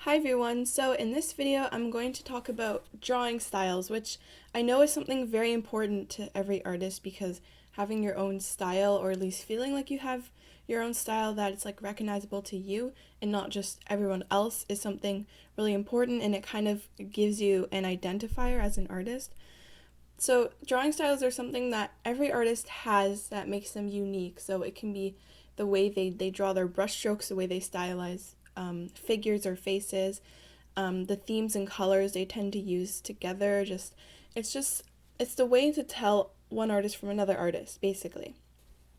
Hi everyone, so in this video I'm going to talk about drawing styles, which I know is something very important to every artist because having your own style, or at least feeling like you have your own style that it's like recognizable to you and not just everyone else, is something really important, and it kind of gives you an identifier as an artist. So drawing styles are something that every artist has that makes them unique. So it can be the way they draw their brushstrokes, the way they stylize figures or faces, the themes and colors they tend to use together. Just it's the way to tell one artist from another artist, basically.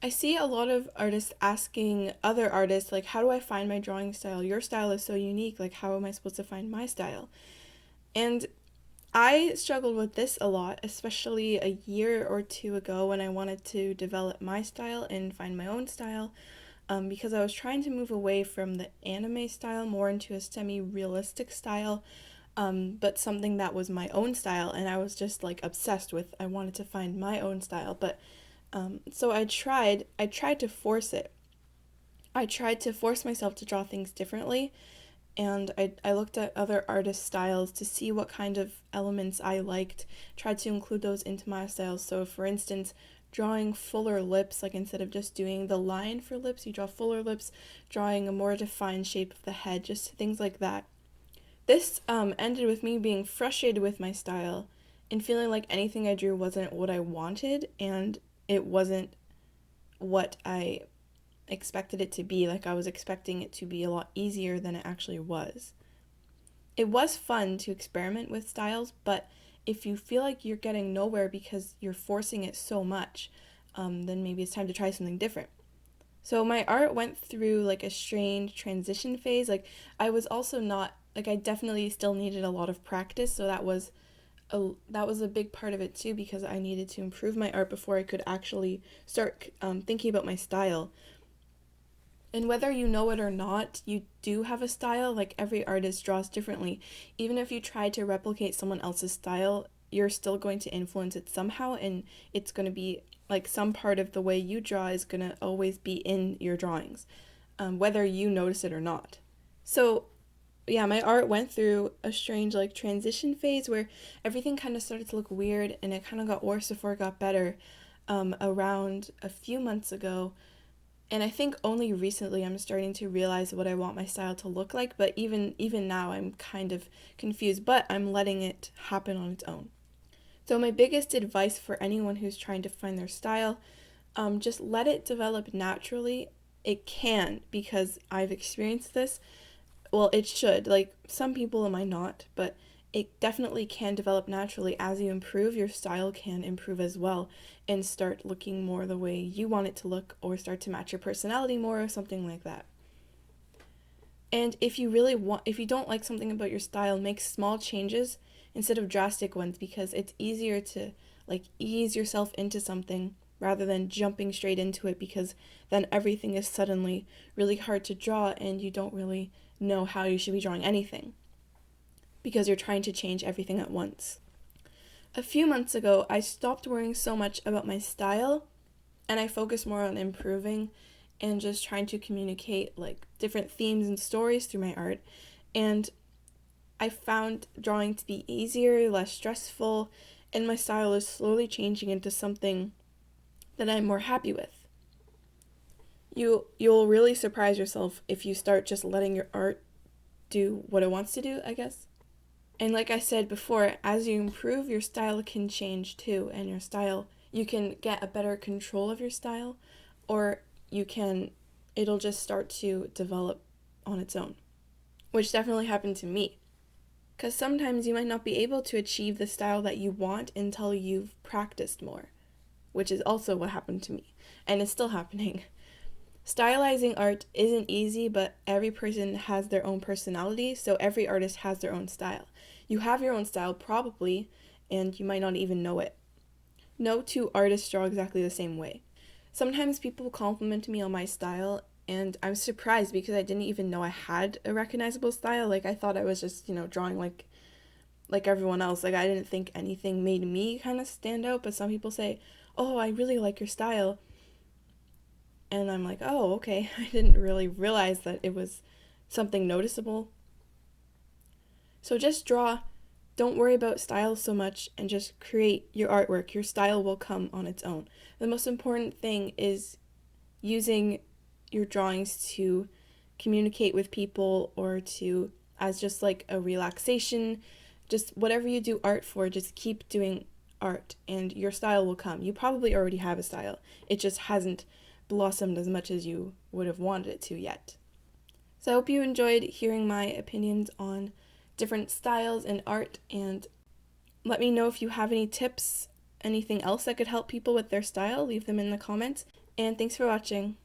I see a lot of artists asking other artists, like, how do I find my drawing style? Your style is so unique. Like, how am I supposed to find my style? And I struggled with this a lot, especially a year or two ago when I wanted to develop my style and find my own style, because I was trying to move away from the anime style more into a semi-realistic style, but something that was my own style, and I was just like obsessed with. I wanted to find my own style, but so I tried to force it. I tried to force myself to draw things differently, and I looked at other artist styles to see what kind of elements I liked, tried to include those into my styles. So, for instance, drawing fuller lips, like instead of just doing the line for lips, you draw fuller lips, drawing a more defined shape of the head, just things like that. This ended with me being frustrated with my style and feeling like anything I drew wasn't what I wanted, and it wasn't what I expected it to be. Like, I was expecting it to be a lot easier than it actually was. It was fun to experiment with styles, but if you feel like you're getting nowhere because you're forcing it so much, then maybe it's time to try something different. So my art went through like a strange transition phase. Like, I was also not like, I definitely still needed a lot of practice, so that was a big part of it too, because I needed to improve my art before I could actually start thinking about my style. And whether you know it or not, you do have a style. Like, every artist draws differently. Even if you try to replicate someone else's style, you're still going to influence it somehow, and it's going to be like some part of the way you draw is going to always be in your drawings, whether you notice it or not. So, yeah, my art went through a strange like transition phase where everything kind of started to look weird, and it kind of got worse before it got better, around a few months ago. And I think only recently I'm starting to realize what I want my style to look like, but even now I'm kind of confused, but I'm letting it happen on its own. So my biggest advice for anyone who's trying to find their style, just let it develop naturally. It can, because I've experienced this. Well, it should. Like, some people it might not, but it definitely can develop naturally. As you improve, your style can improve as well and start looking more the way you want it to look, or start to match your personality more, or something like that. And if you don't like something about your style, make small changes instead of drastic ones, because it's easier to like ease yourself into something rather than jumping straight into it, because then everything is suddenly really hard to draw and you don't really know how you should be drawing anything because you're trying to change everything at once. A few months ago, I stopped worrying so much about my style, and I focused more on improving and just trying to communicate like different themes and stories through my art. And I found drawing to be easier, less stressful, and my style is slowly changing into something that I'm more happy with. You'll really surprise yourself if you start just letting your art do what it wants to do, I guess. And like I said before, as you improve, your style can change too, and you can get a better control of your style, or you can, it'll just start to develop on its own, which definitely happened to me. Because sometimes you might not be able to achieve the style that you want until you've practiced more, which is also what happened to me, and it's still happening. Stylizing art isn't easy, but every person has their own personality, so every artist has their own style. You have your own style, probably, and you might not even know it. No two artists draw exactly the same way. Sometimes people compliment me on my style, and I'm surprised because I didn't even know I had a recognizable style. Like, I thought I was just, drawing like everyone else. Like, I didn't think anything made me kind of stand out, but some people say, "Oh, I really like your style." And I'm like, "Oh, okay." I didn't really realize that it was something noticeable. So just draw. Don't worry about style so much and just create your artwork. Your style will come on its own. The most important thing is using your drawings to communicate with people or to as just like a relaxation. Just whatever you do art for, just keep doing art and your style will come. You probably already have a style. It just hasn't blossomed as much as you would have wanted it to yet. So I hope you enjoyed hearing my opinions on different styles in art, and let me know if you have any tips, anything else that could help people with their style. Leave them in the comments. And thanks for watching.